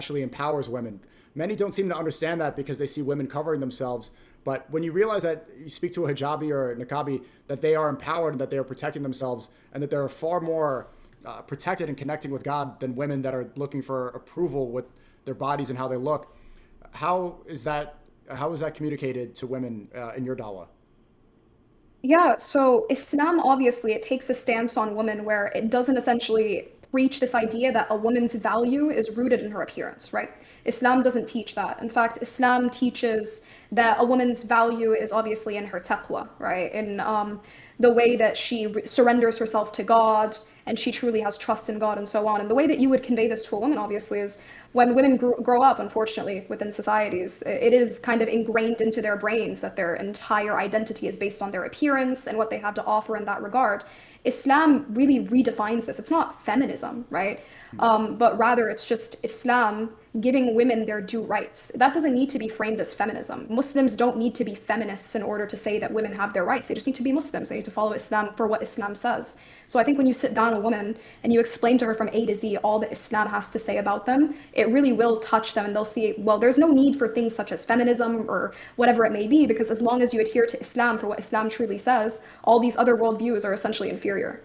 actually empowers women. Many don't seem to understand that because they see women covering themselves. But when you realize that you speak to a hijabi or a niqabi, that they are empowered and that they are protecting themselves and that they're far more protected and connecting with God than women that are looking for approval with their bodies and how they look. How is that communicated to women in your dawah? Yeah, so Islam obviously it takes a stance on women where it doesn't essentially preach this idea that a woman's value is rooted in her appearance, right? Islam doesn't teach that. In fact, Islam teaches that a woman's value is obviously in her taqwa, right? In the way that she surrenders herself to God and she truly has trust in God and so on. And the way that you would convey this to a woman, obviously, is when women grow up, unfortunately, within societies, it is kind of ingrained into their brains that their entire identity is based on their appearance and what they have to offer in that regard. Islam really redefines this. It's not feminism, right? But rather it's just Islam giving women their due rights. That doesn't need to be framed as feminism. Muslims don't need to be feminists in order to say that women have their rights. They just need to be Muslims. They need to follow Islam for what Islam says. So I think when you sit down a woman and you explain to her from A to Z all that Islam has to say about them, it really will touch them and they'll see, well, there's no need for things such as feminism or whatever it may be, because as long as you adhere to Islam for what Islam truly says, all these other worldviews are essentially inferior.